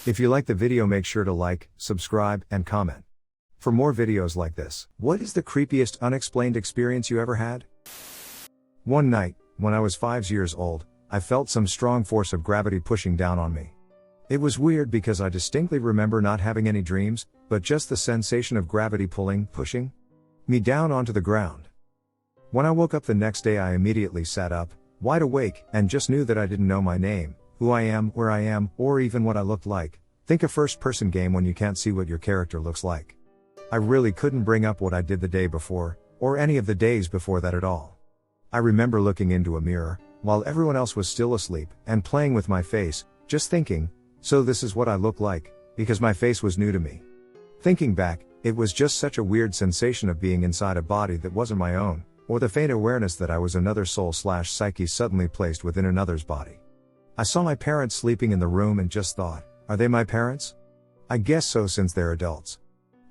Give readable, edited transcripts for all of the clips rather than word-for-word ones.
If you like the video, make sure to like, subscribe, and comment. For more videos like this. What is the creepiest unexplained experience you ever had? One night, when I was 5 years old, I felt some strong force of gravity pushing down on me. It was weird because I distinctly remember not having any dreams, but just the sensation of gravity pushing me down onto the ground. When I woke up the next day, I immediately sat up, wide awake, and just knew that I didn't know my name, who I am, where I am, or even what I looked like. Think a first-person game when you can't see what your character looks like. I really couldn't bring up what I did the day before, or any of the days before that at all. I remember looking into a mirror, while everyone else was still asleep, and playing with my face, just thinking, so this is what I look like, because my face was new to me. Thinking back, it was just such a weird sensation of being inside a body that wasn't my own, or the faint awareness that I was another soul/psyche suddenly placed within another's body. I saw my parents sleeping in the room and just thought, are they my parents? I guess so, since they're adults.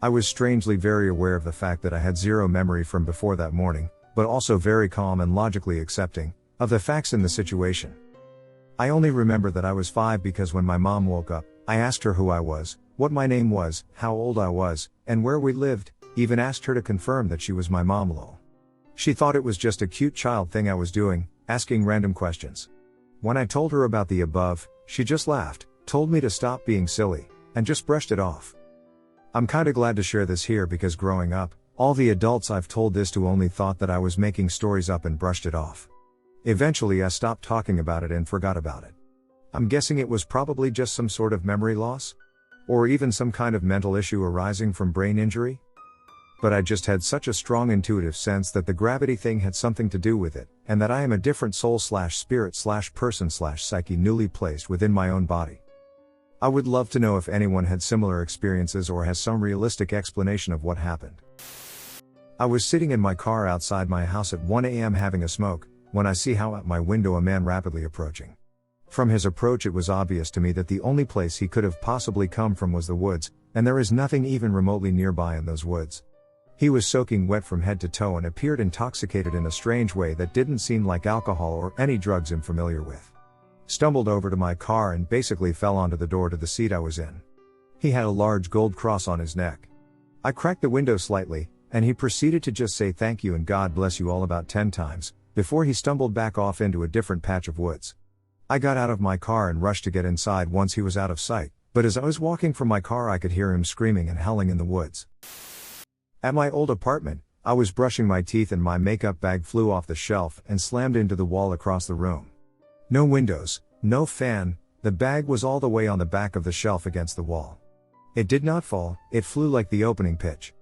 I was strangely very aware of the fact that I had zero memory from before that morning, but also very calm and logically accepting of the facts in the situation. I only remember that I was 5 because when my mom woke up, I asked her who I was, what my name was, how old I was, and where we lived, even asked her to confirm that she was my mom. Lol. She thought it was just a cute child thing I was doing, asking random questions. When I told her about the above, she just laughed, told me to stop being silly, and just brushed it off. I'm kinda glad to share this here because growing up, all the adults I've told this to only thought that I was making stories up and brushed it off. Eventually I stopped talking about it and forgot about it. I'm guessing it was probably just some sort of memory loss? Or even some kind of mental issue arising from brain injury? But I just had such a strong intuitive sense that the gravity thing had something to do with it, and that I am a different soul/spirit/person/psyche newly placed within my own body. I would love to know if anyone had similar experiences or has some realistic explanation of what happened. I was sitting in my car outside my house at 1 a.m. having a smoke, when I see how out my window a man rapidly approaching. From his approach it was obvious to me that the only place he could have possibly come from was the woods, and there is nothing even remotely nearby in those woods. He was soaking wet from head to toe and appeared intoxicated in a strange way that didn't seem like alcohol or any drugs I'm familiar with. Stumbled over to my car and basically fell onto the door to the seat I was in. He had a large gold cross on his neck. I cracked the window slightly, and he proceeded to just say thank you and God bless you all about 10 times, before he stumbled back off into a different patch of woods. I got out of my car and rushed to get inside once he was out of sight, but as I was walking from my car I could hear him screaming and howling in the woods. At my old apartment, I was brushing my teeth and my makeup bag flew off the shelf and slammed into the wall across the room. No windows, no fan, the bag was all the way on the back of the shelf against the wall. It did not fall, it flew like the opening pitch.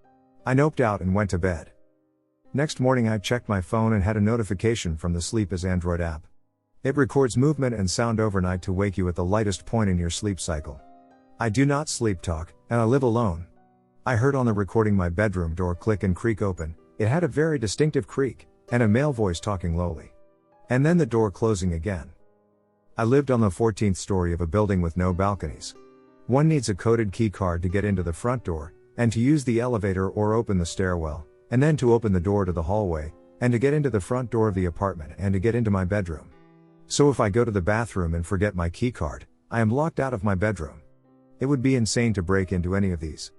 I noped out and went to bed. Next morning I checked my phone and had a notification from the Sleep as Android app. It records movement and sound overnight to wake you at the lightest point in your sleep cycle. I do not sleep talk, and I live alone. I heard on the recording my bedroom door click and creak open, it had a very distinctive creak, and a male voice talking lowly. And then the door closing again. I lived on the 14th story of a building with no balconies. One needs a coded key card to get into the front door, and to use the elevator or open the stairwell, and then to open the door to the hallway, and to get into the front door of the apartment and to get into my bedroom. So if I go to the bathroom and forget my key card, I am locked out of my bedroom. It would be insane to break into any of these.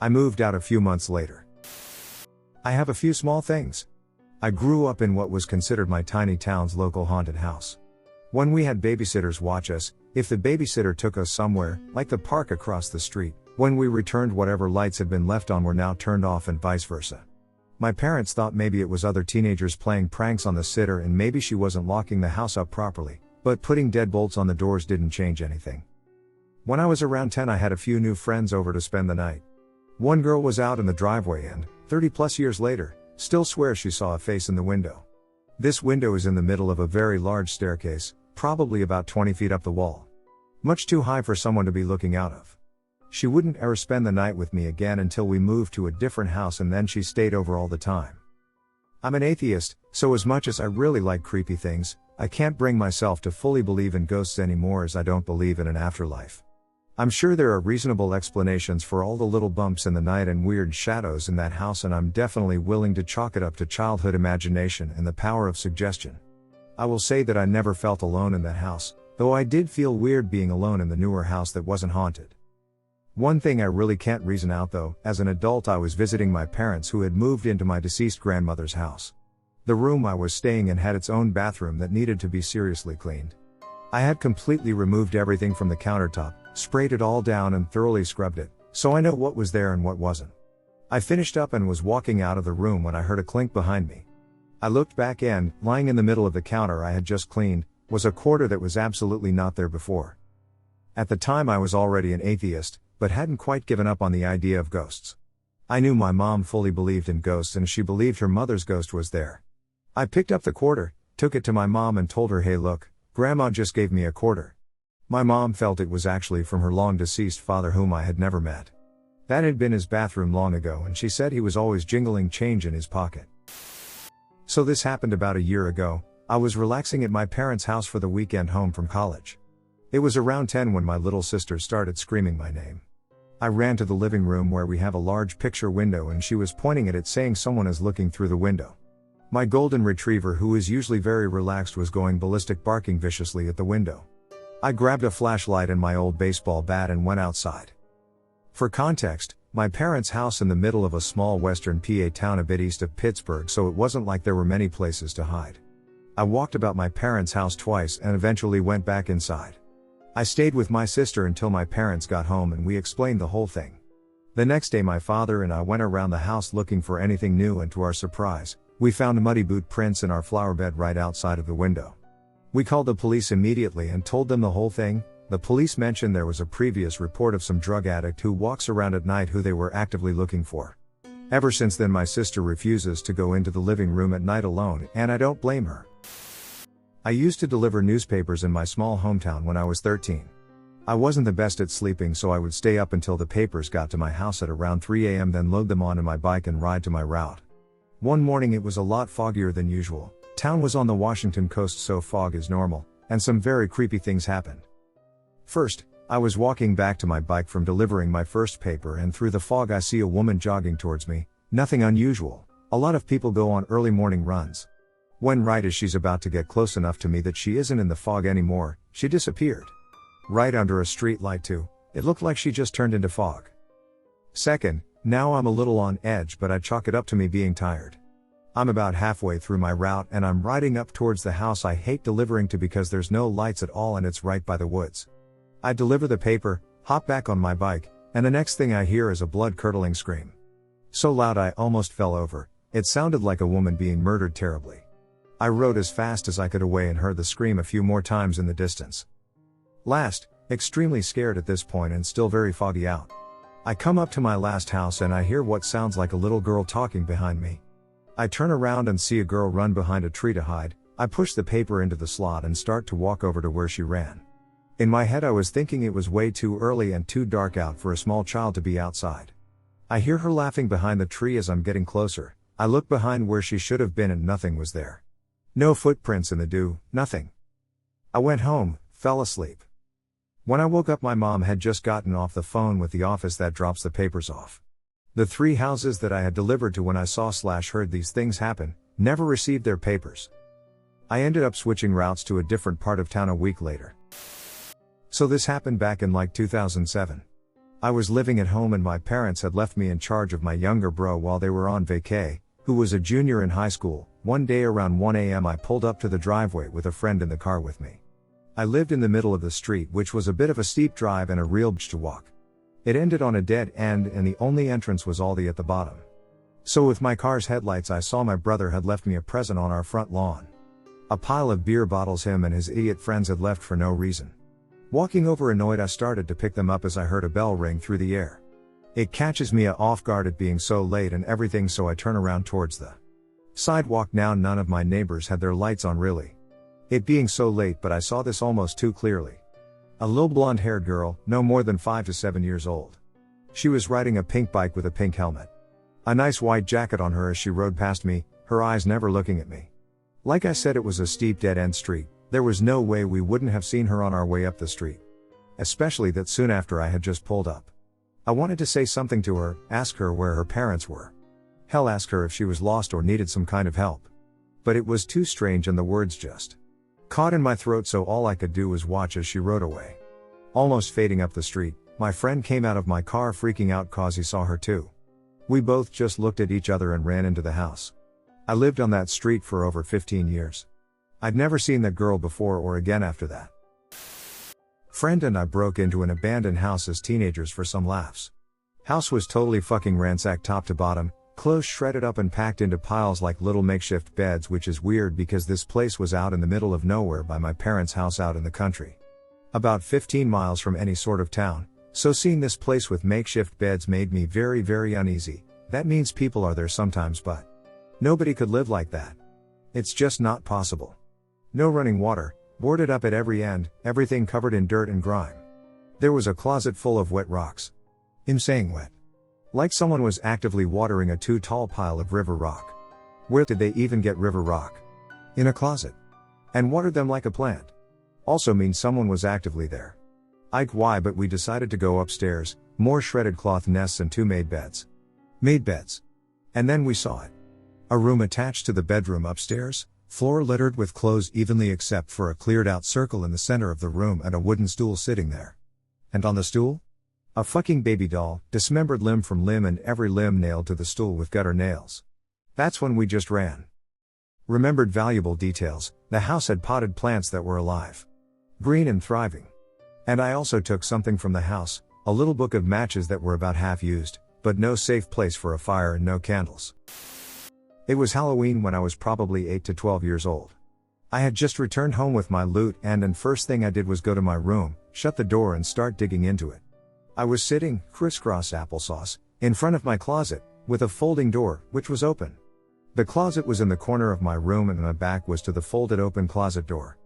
I moved out a few months later. I have a few small things. I grew up in what was considered my tiny town's local haunted house. When we had babysitters watch us, if the babysitter took us somewhere, like the park across the street, when we returned whatever lights had been left on were now turned off and vice versa. My parents thought maybe it was other teenagers playing pranks on the sitter and maybe she wasn't locking the house up properly, but putting deadbolts on the doors didn't change anything. When I was around 10 I had a few new friends over to spend the night. One girl was out in the driveway and, 30 plus years later, still swears she saw a face in the window. This window is in the middle of a very large staircase, probably about 20 feet up the wall. Much too high for someone to be looking out of. She wouldn't ever spend the night with me again until we moved to a different house and then she stayed over all the time. I'm an atheist, so as much as I really like creepy things, I can't bring myself to fully believe in ghosts anymore as I don't believe in an afterlife. I'm sure there are reasonable explanations for all the little bumps in the night and weird shadows in that house and I'm definitely willing to chalk it up to childhood imagination and the power of suggestion. I will say that I never felt alone in that house, though I did feel weird being alone in the newer house that wasn't haunted. One thing I really can't reason out though, as an adult I was visiting my parents who had moved into my deceased grandmother's house. The room I was staying in had its own bathroom that needed to be seriously cleaned. I had completely removed everything from the countertop, sprayed it all down and thoroughly scrubbed it, so I know what was there and what wasn't. I finished up and was walking out of the room when I heard a clink behind me. I looked back and, lying in the middle of the counter I had just cleaned, was a quarter that was absolutely not there before. At the time I was already an atheist, but hadn't quite given up on the idea of ghosts. I knew my mom fully believed in ghosts and she believed her mother's ghost was there. I picked up the quarter, took it to my mom and told her, "Hey look, Grandma just gave me a quarter." My mom felt it was actually from her long deceased father whom I had never met. That had been his bathroom long ago and she said he was always jingling change in his pocket. So this happened about a year ago. I was relaxing at my parents' house for the weekend home from college. It was around 10 when my little sister started screaming my name. I ran to the living room where we have a large picture window and she was pointing at it saying someone is looking through the window. My golden retriever, who is usually very relaxed, was going ballistic, barking viciously at the window. I grabbed a flashlight and my old baseball bat and went outside. For context, my parents' house in the middle of a small western PA town a bit east of Pittsburgh, so it wasn't like there were many places to hide. I walked about my parents' house twice and eventually went back inside. I stayed with my sister until my parents got home and we explained the whole thing. The next day my father and I went around the house looking for anything new and to our surprise, we found muddy boot prints in our flower bed right outside of the window. We called the police immediately and told them the whole thing. The police mentioned there was a previous report of some drug addict who walks around at night who they were actively looking for. Ever since then my sister refuses to go into the living room at night alone, and I don't blame her. I used to deliver newspapers in my small hometown when I was 13. I wasn't the best at sleeping, so I would stay up until the papers got to my house at around 3 a.m. then load them onto my bike and ride to my route. One morning it was a lot foggier than usual. Town was on the Washington coast, so fog is normal, and some very creepy things happened. First, I was walking back to my bike from delivering my first paper and through the fog I see a woman jogging towards me. Nothing unusual. A lot of people go on early morning runs. When right as she's about to get close enough to me that she isn't in the fog anymore, she disappeared. Right under a street light too. It looked like she just turned into fog. Second, now I'm a little on edge, but I chalk it up to me being tired. I'm about halfway through my route and I'm riding up towards the house I hate delivering to because there's no lights at all and it's right by the woods. I deliver the paper, hop back on my bike, and the next thing I hear is a blood-curdling scream. So loud I almost fell over. It sounded like a woman being murdered terribly. I rode as fast as I could away and heard the scream a few more times in the distance. Last, extremely scared at this point and still very foggy out. I come up to my last house and I hear what sounds like a little girl talking behind me. I turn around and see a girl run behind a tree to hide. I push the paper into the slot and start to walk over to where she ran. In my head I was thinking it was way too early and too dark out for a small child to be outside. I hear her laughing behind the tree as I'm getting closer. I look behind where she should have been and nothing was there. No footprints in the dew, nothing. I went home, fell asleep. When I woke up my mom had just gotten off the phone with the office that drops the papers off. The 3 houses that I had delivered to when I saw/heard these things happen, never received their papers. I ended up switching routes to a different part of town a week later. So this happened back in like 2007. I was living at home and my parents had left me in charge of my younger bro while they were on vacay, who was a junior in high school. One day around 1 a.m. I pulled up to the driveway with a friend in the car with me. I lived in the middle of the street, which was a bit of a steep drive and a real bitch to walk. It ended on a dead end and the only entrance was Aldi at the bottom. So with my car's headlights I saw my brother had left me a present on our front lawn. A pile of beer bottles him and his idiot friends had left for no reason. Walking over annoyed I started to pick them up as I heard a bell ring through the air. It catches me off guard at being so late and everything, so I turn around towards the sidewalk. Now none of my neighbors had their lights on really. It being so late, but I saw this almost too clearly. A little blonde-haired girl, no more than 5 to 7 years old. She was riding a pink bike with a pink helmet. A nice white jacket on her as she rode past me, her eyes never looking at me. Like I said, it was a steep dead-end street. There was no way we wouldn't have seen her on our way up the street. Especially that soon after I had just pulled up. I wanted to say something to her, ask her where her parents were. Hell, ask her if she was lost or needed some kind of help. But it was too strange and the words just caught in my throat, so all I could do was watch as she rode away. Almost fading up the street, my friend came out of my car freaking out cause he saw her too. We both just looked at each other and ran into the house. I lived on that street for over 15 years. I'd never seen that girl before or again after that. Friend and I broke into an abandoned house as teenagers for some laughs. House was totally fucking ransacked top to bottom, clothes shredded up and packed into piles like little makeshift beds, which is weird because this place was out in the middle of nowhere by my parents' house out in the country. About 15 miles from any sort of town, so seeing this place with makeshift beds made me very, very uneasy. That means people are there sometimes, but nobody could live like that. It's just not possible. No running water, boarded up at every end, everything covered in dirt and grime. There was a closet full of wet rocks. I'm saying wet. Like someone was actively watering a too tall pile of river rock. Where did they even get river rock? In a closet. And watered them like a plant. Also means someone was actively there. Ike why, but we decided to go upstairs, more shredded cloth nests and 2 made beds. Made beds. And then we saw it. A room attached to the bedroom upstairs, floor littered with clothes evenly except for a cleared out circle in the center of the room and a wooden stool sitting there. And on the stool? A fucking baby doll, dismembered limb from limb and every limb nailed to the stool with gutter nails. That's when we just ran. Remembered valuable details, the house had potted plants that were alive. Green and thriving. And I also took something from the house, a little book of matches that were about half used, but no safe place for a fire and no candles. It was Halloween when I was probably 8 to 12 years old. I had just returned home with my loot and first thing I did was go to my room, shut the door and start digging into it. I was sitting, crisscross applesauce, in front of my closet, with a folding door, which was open. The closet was in the corner of my room and my back was to the folded open closet door.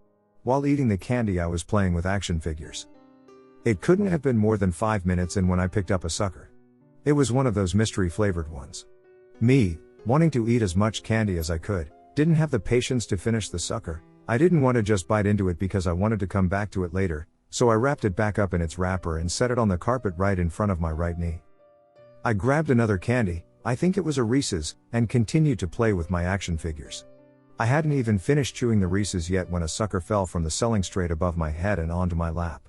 While eating the candy I was playing with action figures. It couldn't have been more than 5 minutes in when I picked up a sucker. It was one of those mystery flavored ones. Me, wanting to eat as much candy as I could, didn't have the patience to finish the sucker. I didn't want to just bite into it because I wanted to come back to it later, so I wrapped it back up in its wrapper and set it on the carpet right in front of my right knee. I grabbed another candy, I think it was a Reese's, and continued to play with my action figures. I hadn't even finished chewing the Reese's yet when a sucker fell from the ceiling straight above my head and onto my lap.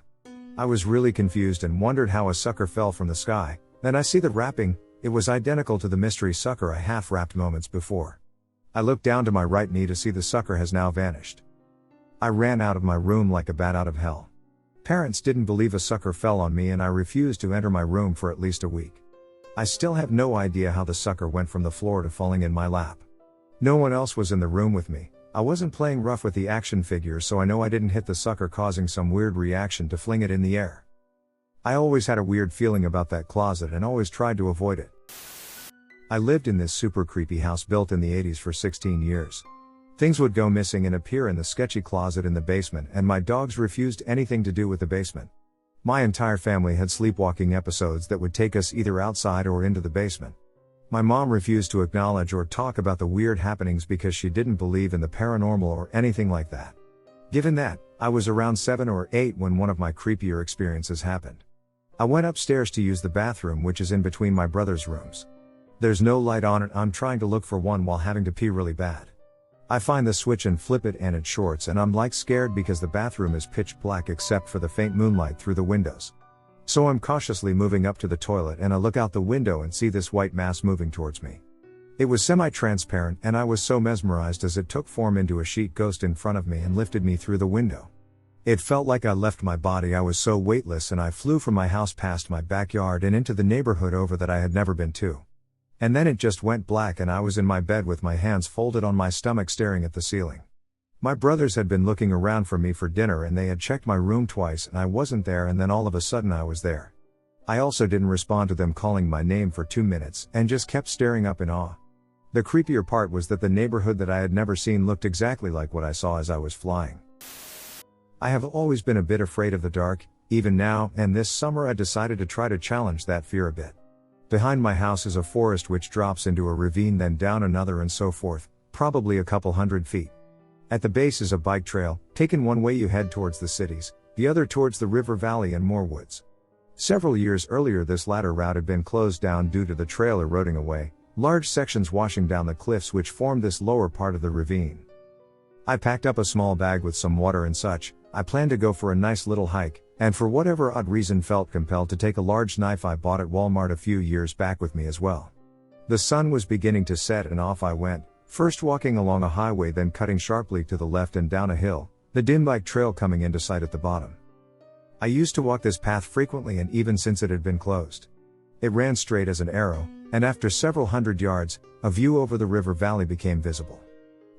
I was really confused and wondered how a sucker fell from the sky. Then I see the wrapping, it was identical to the mystery sucker I half wrapped moments before. I looked down to my right knee to see the sucker has now vanished. I ran out of my room like a bat out of hell. Parents didn't believe a sucker fell on me and I refused to enter my room for at least a week. I still have no idea how the sucker went from the floor to falling in my lap. No one else was in the room with me. I wasn't playing rough with the action figures, so I know I didn't hit the sucker causing some weird reaction to fling it in the air. I always had a weird feeling about that closet and always tried to avoid it. I lived in this super creepy house built in the 80s for 16 years. Things would go missing and appear in the sketchy closet in the basement, and my dogs refused anything to do with the basement. My entire family had sleepwalking episodes that would take us either outside or into the basement. My mom refused to acknowledge or talk about the weird happenings because she didn't believe in the paranormal or anything like that. Given that, I was around 7 or 8 when one of my creepier experiences happened. I went upstairs to use the bathroom, which is in between my brother's rooms. There's no light on it, I'm trying to look for one while having to pee really bad. I find the switch and flip it and it shorts and I'm like scared because the bathroom is pitch black except for the faint moonlight through the windows. So I'm cautiously moving up to the toilet and I look out the window and see this white mass moving towards me. It was semi-transparent and I was so mesmerized as it took form into a sheet ghost in front of me and lifted me through the window. It felt like I left my body, I was so weightless, and I flew from my house past my backyard and into the neighborhood over that I had never been to. And then it just went black and I was in my bed with my hands folded on my stomach staring at the ceiling. My brothers had been looking around for me for dinner and they had checked my room twice and I wasn't there, and then all of a sudden I was there. I also didn't respond to them calling my name for 2 minutes and just kept staring up in awe. The creepier part was that the neighborhood that I had never seen looked exactly like what I saw as I was flying. I have always been a bit afraid of the dark, even now, and this summer I decided to try to challenge that fear a bit. Behind my house is a forest which drops into a ravine, then down another and so forth, probably a couple 100 feet. At the base is a bike trail, taken one way you head towards the cities, the other towards the river valley and more woods. Several years earlier this latter route had been closed down due to the trail eroding away, large sections washing down the cliffs which formed this lower part of the ravine. I packed up a small bag with some water and such. I planned to go for a nice little hike, and for whatever odd reason felt compelled to take a large knife I bought at Walmart a few years back with me as well. The sun was beginning to set and off I went, first walking along a highway, then cutting sharply to the left and down a hill, the dim bike trail coming into sight at the bottom. I used to walk this path frequently, and even since it had been closed. It ran straight as an arrow, and after several hundred yards, a view over the river valley became visible.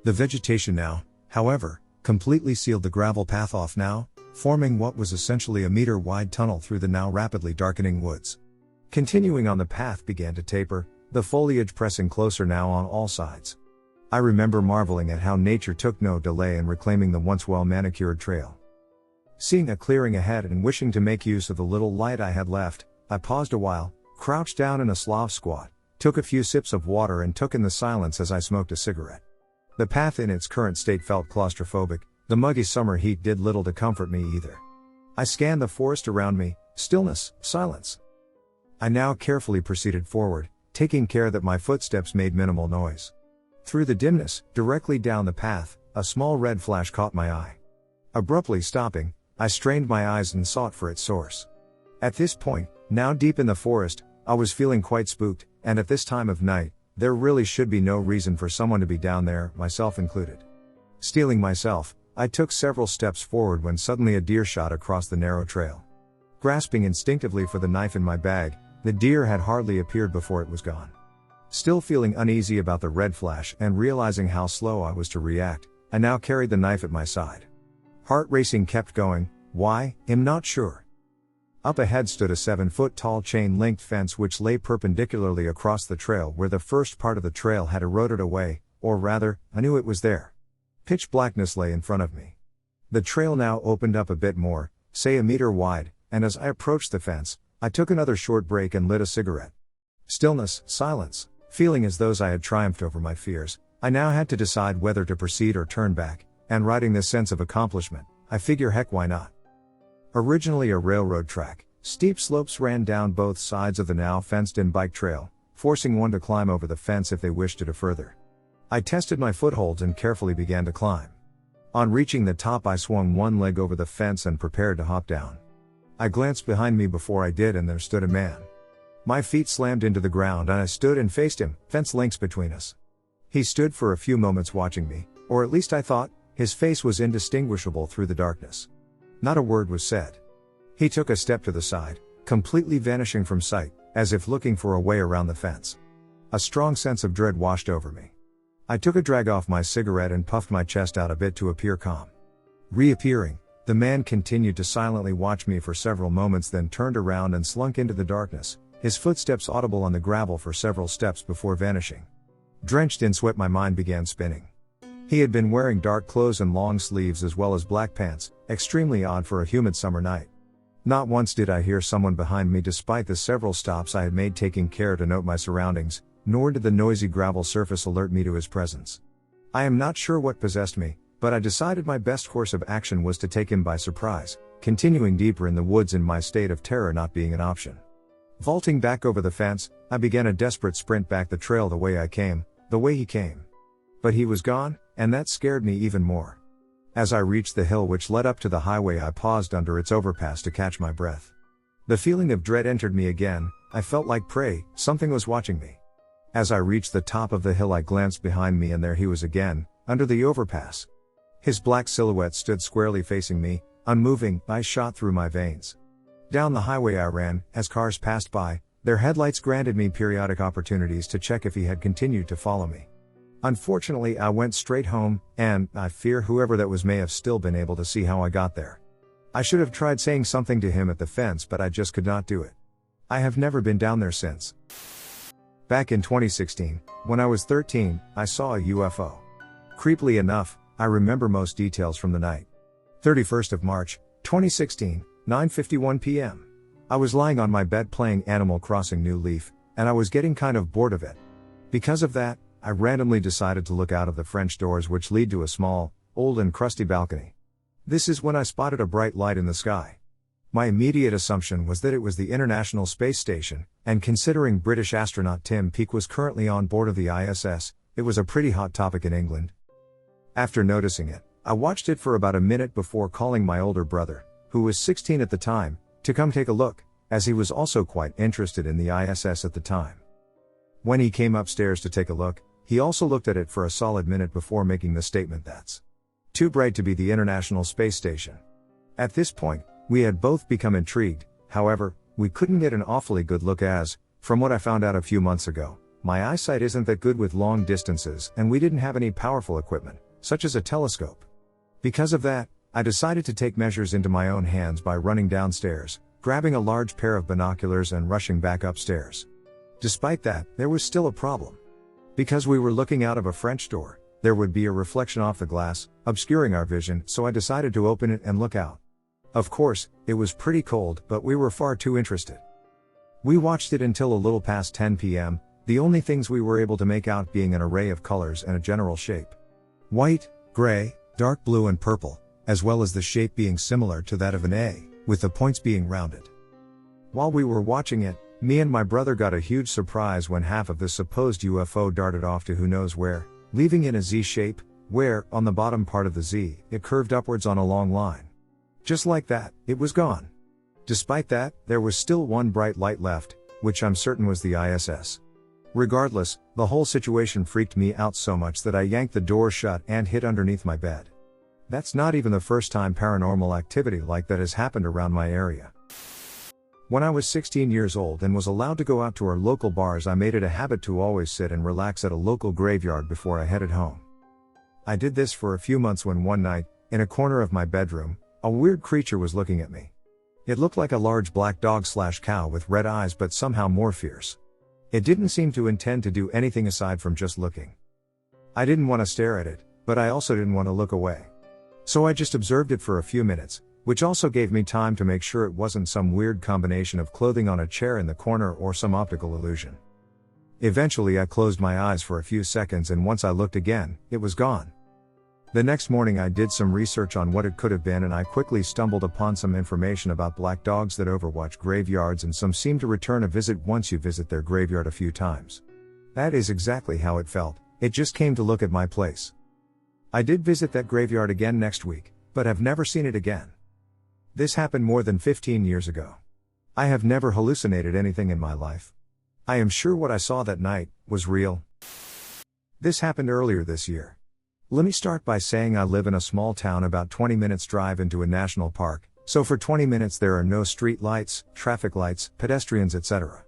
The vegetation now, however, completely sealed the gravel path off now, forming what was essentially a meter-wide tunnel through the now rapidly darkening woods. Continuing on, the path began to taper, the foliage pressing closer now on all sides. I remember marveling at how nature took no delay in reclaiming the once well-manicured trail. Seeing a clearing ahead and wishing to make use of the little light I had left, I paused a while, crouched down in a Slav squat, took a few sips of water and took in the silence as I smoked a cigarette. The path in its current state felt claustrophobic, the muggy summer heat did little to comfort me either. I scanned the forest around me, stillness, silence. I now carefully proceeded forward, taking care that my footsteps made minimal noise. Through the dimness, directly down the path, a small red flash caught my eye. Abruptly stopping, I strained my eyes and sought for its source. At this point, now deep in the forest, I was feeling quite spooked, and at this time of night, there really should be no reason for someone to be down there, myself included. Steeling myself, I took several steps forward when suddenly a deer shot across the narrow trail. Grasping instinctively for the knife in my bag, the deer had hardly appeared before it was gone. Still feeling uneasy about the red flash and realizing how slow I was to react, I now carried the knife at my side. Heart racing kept going. Why, I'm not sure. Up ahead stood a 7-foot-tall chain-linked fence which lay perpendicularly across the trail where the first part of the trail had eroded away, or rather, I knew it was there. Pitch blackness lay in front of me. The trail now opened up a bit more, say a meter wide, and as I approached the fence, I took another short break and lit a cigarette. Stillness, silence, feeling as though I had triumphed over my fears, I now had to decide whether to proceed or turn back, and riding this sense of accomplishment, I figure heck why not. Originally a railroad track, steep slopes ran down both sides of the now fenced-in bike trail, forcing one to climb over the fence if they wished to further. I tested my footholds and carefully began to climb. On reaching the top, I swung one leg over the fence and prepared to hop down. I glanced behind me before I did, and there stood a man. My feet slammed into the ground and I stood and faced him, fence links between us. He stood for a few moments watching me, or at least I thought. His face was indistinguishable through the darkness. Not a word was said. He took a step to the side, completely vanishing from sight, as if looking for a way around the fence. A strong sense of dread washed over me. I took a drag off my cigarette and puffed my chest out a bit to appear calm. Reappearing, the man continued to silently watch me for several moments, then turned around and slunk into the darkness, his footsteps audible on the gravel for several steps before vanishing. Drenched in sweat, my mind began spinning. He had been wearing dark clothes and long sleeves as well as black pants, extremely odd for a humid summer night. Not once did I hear someone behind me despite the several stops I had made taking care to note my surroundings, nor did the noisy gravel surface alert me to his presence. I am not sure what possessed me, but I decided my best course of action was to take him by surprise, continuing deeper in the woods in my state of terror not being an option. Vaulting back over the fence, I began a desperate sprint back the trail the way I came, the way he came. But he was gone, and that scared me even more. As I reached the hill which led up to the highway, I paused under its overpass to catch my breath. The feeling of dread entered me again. I felt like prey, something was watching me. As I reached the top of the hill, I glanced behind me, and there he was again, under the overpass. His black silhouette stood squarely facing me, unmoving. I shot through my veins. Down the highway I ran. As cars passed by, their headlights granted me periodic opportunities to check if he had continued to follow me. Unfortunately, I went straight home, and I fear whoever that was may have still been able to see how I got there. I should have tried saying something to him at the fence, but I just could not do it. I have never been down there since. Back in 2016, when I was 13, I saw a UFO. Creepily enough, I remember most details from the night. 31st of March, 2016, 9:51 p.m. I was lying on my bed playing Animal Crossing New Leaf, and I was getting kind of bored of it. Because of that, I randomly decided to look out of the French doors which lead to a small, old and crusty balcony. This is when I spotted a bright light in the sky. My immediate assumption was that it was the International Space Station, and considering British astronaut Tim Peake was currently on board of the ISS, it was a pretty hot topic in England. After noticing it, I watched it for about a minute before calling my older brother, who was 16 at the time, to come take a look, as he was also quite interested in the ISS at the time. When he came upstairs to take a look, he also looked at it for a solid minute before making the statement that's too bright to be the International Space Station. At this point, we had both become intrigued. However, we couldn't get an awfully good look as, from what I found out a few months ago, my eyesight isn't that good with long distances and we didn't have any powerful equipment, such as a telescope. Because of that, I decided to take measures into my own hands by running downstairs, grabbing a large pair of binoculars and rushing back upstairs. Despite that, there was still a problem. Because we were looking out of a French door, there would be a reflection off the glass, obscuring our vision, so I decided to open it and look out. Of course, it was pretty cold, but we were far too interested. We watched it until a little past 10 p.m., the only things we were able to make out being an array of colors and a general shape. White, gray, dark blue and purple, as well as the shape being similar to that of an A, with the points being rounded. While we were watching it, me and my brother got a huge surprise when half of the supposed UFO darted off to who knows where, leaving in a Z shape, where, on the bottom part of the Z, it curved upwards on a long line. Just like that, it was gone. Despite that, there was still one bright light left, which I'm certain was the ISS. Regardless, the whole situation freaked me out so much that I yanked the door shut and hid underneath my bed. That's not even the first time paranormal activity like that has happened around my area. When I was 16 years old and was allowed to go out to our local bars, I made it a habit to always sit and relax at a local graveyard before I headed home. I did this for a few months when one night, in a corner of my bedroom, a weird creature was looking at me. It looked like a large black dog/cow with red eyes, but somehow more fierce. It didn't seem to intend to do anything aside from just looking. I didn't want to stare at it, but I also didn't want to look away. So I just observed it for a few minutes, which also gave me time to make sure it wasn't some weird combination of clothing on a chair in the corner or some optical illusion. Eventually I closed my eyes for a few seconds, and once I looked again, it was gone. The next morning I did some research on what it could have been, and I quickly stumbled upon some information about black dogs that overwatch graveyards, and some seem to return a visit once you visit their graveyard a few times. That is exactly how it felt. It just came to look at my place. I did visit that graveyard again next week, but have never seen it again. This happened more than 15 years ago. I have never hallucinated anything in my life. I am sure what I saw that night was real. This happened earlier this year. Let me start by saying I live in a small town about 20 minutes drive into a national park, so for 20 minutes there are no street lights, traffic lights, pedestrians, etc.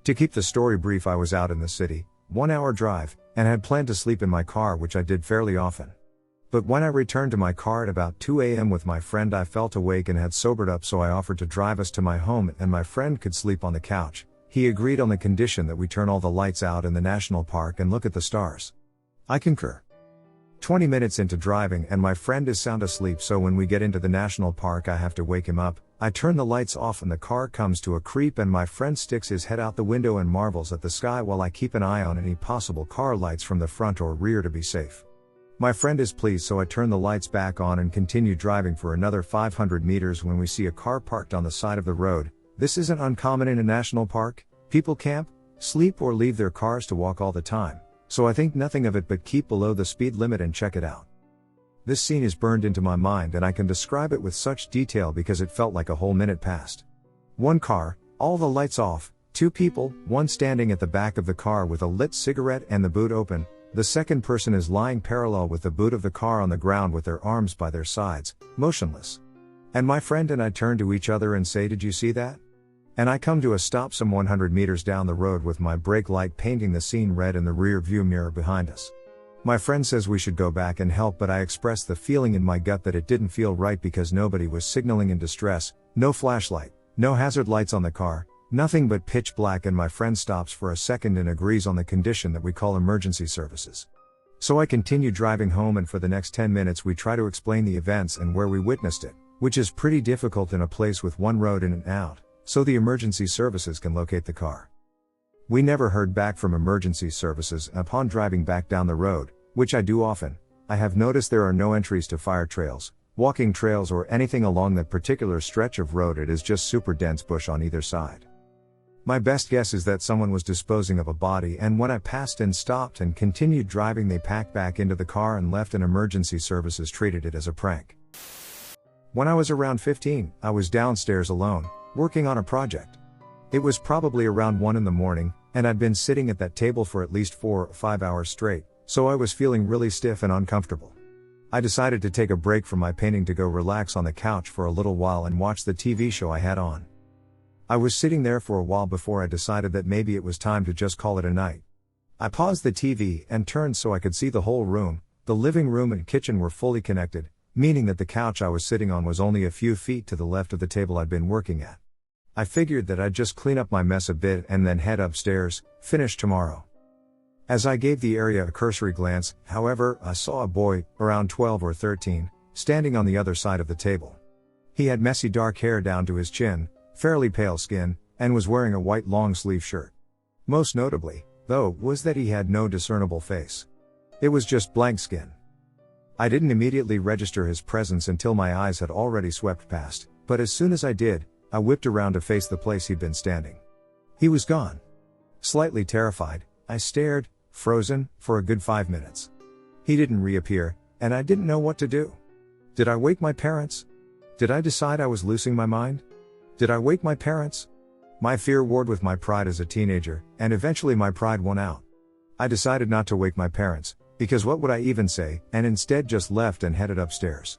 To keep the story brief, I was out in the city, 1 hour drive, and had planned to sleep in my car, which I did fairly often. But when I returned to my car at about 2 a.m. with my friend, I felt awake and had sobered up, so I offered to drive us to my home and my friend could sleep on the couch. He agreed on the condition that we turn all the lights out in the national park and look at the stars. I concur. 20 minutes into driving and my friend is sound asleep, so when we get into the national park I have to wake him up. I turn the lights off and the car comes to a creep, and my friend sticks his head out the window and marvels at the sky while I keep an eye on any possible car lights from the front or rear to be safe. My friend is pleased, so I turn the lights back on and continue driving for another 500 meters when we see a car parked on the side of the road. This isn't uncommon in a national park. People camp, sleep, or leave their cars to walk all the time, so I think nothing of it but keep below the speed limit and check it out. This scene is burned into my mind, and I can describe it with such detail because it felt like a whole minute passed. One car, all the lights off, two people, one standing at the back of the car with a lit cigarette and the boot open. The second person is lying parallel with the boot of the car on the ground with their arms by their sides, motionless. And my friend and I turn to each other and say, "Did you see that?" And I come to a stop some 100 meters down the road with my brake light painting the scene red in the rear view mirror behind us. My friend says we should go back and help, but I express the feeling in my gut that it didn't feel right because nobody was signaling in distress, no flashlight, no hazard lights on the car, nothing but pitch black, and my friend stops for a second and agrees on the condition that we call emergency services. So I continue driving home, and for the next 10 minutes we try to explain the events and where we witnessed it, which is pretty difficult in a place with one road in and out, so the emergency services can locate the car. We never heard back from emergency services, and upon driving back down the road, which I do often, I have noticed there are no entries to fire trails, walking trails, or anything along that particular stretch of road. It is just super dense bush on either side. My best guess is that someone was disposing of a body, and when I passed and stopped and continued driving, they packed back into the car and left, and emergency services treated it as a prank. When I was around 15, I was downstairs alone, working on a project. It was probably around 1 in the morning, and I'd been sitting at that table for at least 4 or 5 hours straight, so I was feeling really stiff and uncomfortable. I decided to take a break from my painting to go relax on the couch for a little while and watch the TV show I had on. I was sitting there for a while before I decided that maybe it was time to just call it a night. I paused the TV and turned so I could see the whole room. The living room and kitchen were fully connected, meaning that the couch I was sitting on was only a few feet to the left of the table I'd been working at. I figured that I'd just clean up my mess a bit and then head upstairs, finish tomorrow. As I gave the area a cursory glance, however, I saw a boy, around 12 or 13, standing on the other side of the table. He had messy dark hair down to his chin, fairly pale skin, and was wearing a white long-sleeve shirt. Most notably, though, was that he had no discernible face. It was just blank skin. I didn't immediately register his presence until my eyes had already swept past, but as soon as I did, I whipped around to face the place he'd been standing. He was gone. Slightly terrified, I stared, frozen, for a good 5 minutes. He didn't reappear, and I didn't know what to do. Did I wake my parents? Did I decide I was losing my mind? Did I wake my parents? My fear warred with my pride as a teenager, and eventually my pride won out. I decided not to wake my parents, because what would I even say, and instead just left and headed upstairs.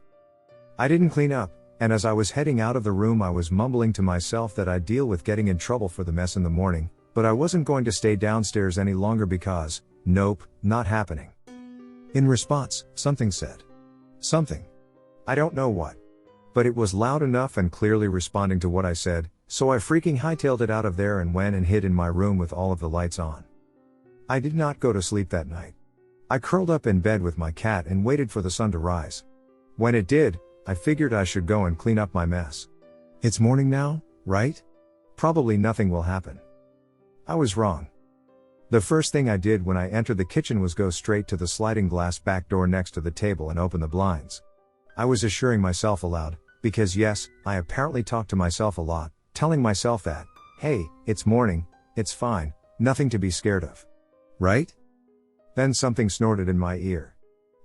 I didn't clean up, and as I was heading out of the room I was mumbling to myself that I'd deal with getting in trouble for the mess in the morning, but I wasn't going to stay downstairs any longer because, nope, not happening. In response, something said. Something. I don't know what. But it was loud enough and clearly responding to what I said, so I freaking hightailed it out of there and went and hid in my room with all of the lights on. I did not go to sleep that night. I curled up in bed with my cat and waited for the sun to rise. When it did, I figured I should go and clean up my mess. It's morning now, right? Probably nothing will happen. I was wrong. The first thing I did when I entered the kitchen was go straight to the sliding glass back door next to the table and open the blinds. I was assuring myself aloud, because yes, I apparently talk to myself a lot, telling myself that, hey, it's morning, it's fine, nothing to be scared of. Right? Then something snorted in my ear.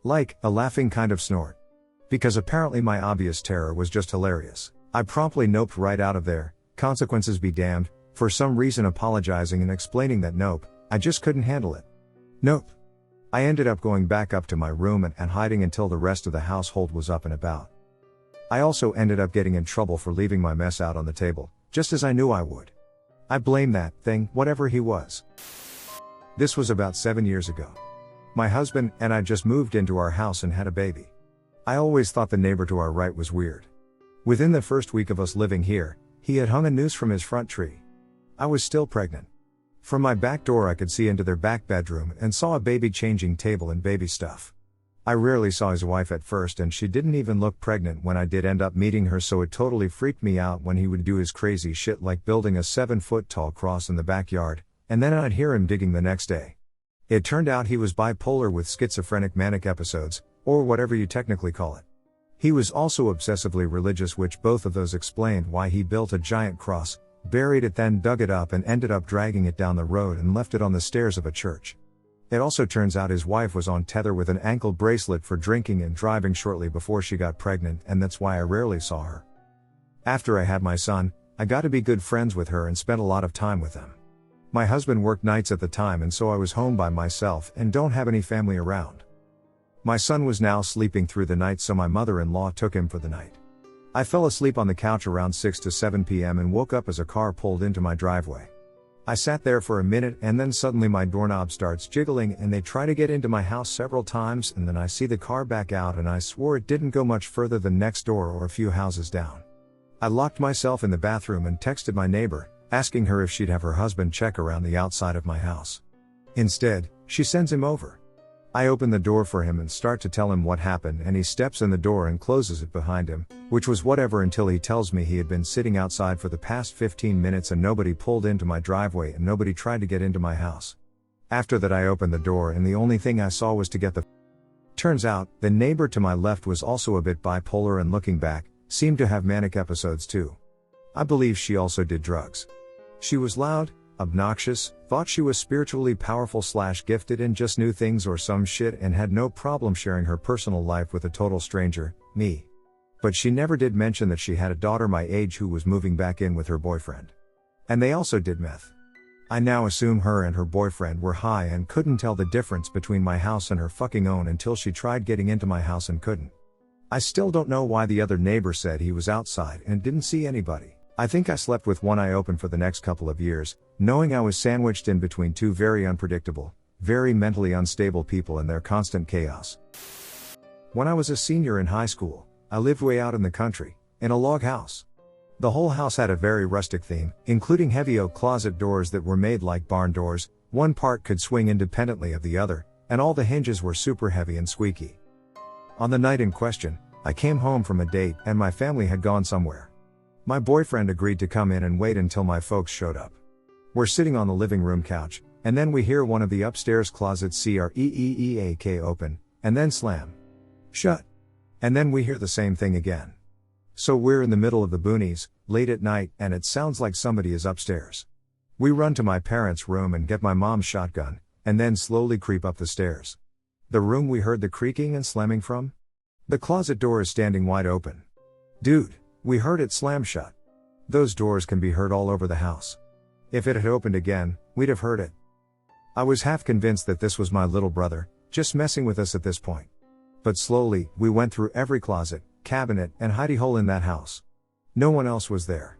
Like, a laughing kind of snort. Because apparently my obvious terror was just hilarious. I promptly noped right out of there, consequences be damned, for some reason apologizing and explaining that nope, I just couldn't handle it. Nope. I ended up going back up to my room and hiding until the rest of the household was up and about. I also ended up getting in trouble for leaving my mess out on the table, just as I knew I would. I blame that thing, whatever he was. This was about 7 years ago. My husband and I just moved into our house and had a baby. I always thought the neighbor to our right was weird. Within the first week of us living here, he had hung a noose from his front tree. I was still pregnant. From my back door I could see into their back bedroom and saw a baby changing table and baby stuff. I rarely saw his wife at first, and she didn't even look pregnant when I did end up meeting her, so it totally freaked me out when he would do his crazy shit like building a 7-foot tall cross in the backyard, and then I'd hear him digging the next day. It turned out he was bipolar with schizophrenic manic episodes, or whatever you technically call it. He was also obsessively religious, which both of those explained why he built a giant cross, buried it, then dug it up and ended up dragging it down the road and left it on the stairs of a church. It also turns out his wife was on tether with an ankle bracelet for drinking and driving shortly before she got pregnant, and that's why I rarely saw her. After I had my son, I got to be good friends with her and spent a lot of time with them. My husband worked nights at the time, and so I was home by myself and don't have any family around. My son was now sleeping through the night, so my mother-in-law took him for the night. I fell asleep on the couch around 6 to 7 p.m. and woke up as a car pulled into my driveway. I sat there for a minute, and then suddenly my doorknob starts jiggling and they try to get into my house several times, and then I see the car back out and I swore it didn't go much further than next door or a few houses down. I locked myself in the bathroom and texted my neighbor, asking her if she'd have her husband check around the outside of my house. Instead, she sends him over. I open the door for him and start to tell him what happened, and he steps in the door and closes it behind him, which was whatever until he tells me he had been sitting outside for the past 15 minutes and nobody pulled into my driveway and nobody tried to get into my house. After that I opened the door and the only thing I saw was to get the Turns out, the neighbor to my left was also a bit bipolar and looking back, seemed to have manic episodes too. I believe she also did drugs. She was loud, obnoxious, thought she was spiritually powerful / gifted and just knew things or some shit and had no problem sharing her personal life with a total stranger, me. But she never did mention that she had a daughter my age who was moving back in with her boyfriend. And they also did meth. I now assume her and her boyfriend were high and couldn't tell the difference between my house and her fucking own until she tried getting into my house and couldn't. I still don't know why the other neighbor said he was outside and didn't see anybody. I think I slept with one eye open for the next couple of years, knowing I was sandwiched in between two very unpredictable, very mentally unstable people and their constant chaos. When I was a senior in high school, I lived way out in the country, in a log house. The whole house had a very rustic theme, including heavy oak closet doors that were made like barn doors, one part could swing independently of the other, and all the hinges were super heavy and squeaky. On the night in question, I came home from a date and my family had gone somewhere. My boyfriend agreed to come in and wait until my folks showed up. We're sitting on the living room couch, and then we hear one of the upstairs closets creak open, and then slam shut. And then we hear the same thing again. So we're in the middle of the boonies, late at night, and it sounds like somebody is upstairs. We run to my parents' room and get my mom's shotgun, and then slowly creep up the stairs. The room we heard the creaking and slamming from? The closet door is standing wide open. Dude, we heard it slam shut. Those doors can be heard all over the house. If it had opened again, we'd have heard it. I was half convinced that this was my little brother, just messing with us at this point. But slowly, we went through every closet, cabinet, and hidey hole in that house. No one else was there.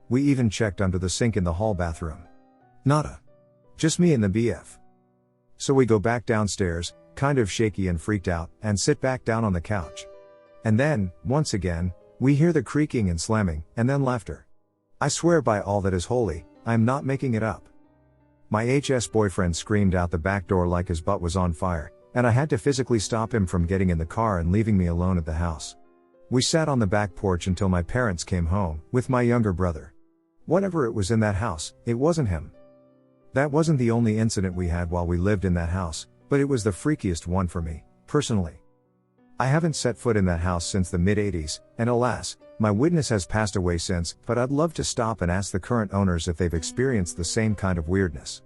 We even checked under the sink in the hall bathroom. Nada. Just me and the BF. So we go back downstairs, kind of shaky and freaked out, and sit back down on the couch. And then, once again, we hear the creaking and slamming, and then laughter. I swear by all that is holy, I am not making it up. My HS boyfriend screamed out the back door like his butt was on fire, and I had to physically stop him from getting in the car and leaving me alone at the house. We sat on the back porch until my parents came home, with my younger brother. Whatever it was in that house, it wasn't him. That wasn't the only incident we had while we lived in that house, but it was the freakiest one for me, personally. I haven't set foot in that house since the mid-80s, and alas, my witness has passed away since, but I'd love to stop and ask the current owners if they've experienced the same kind of weirdness.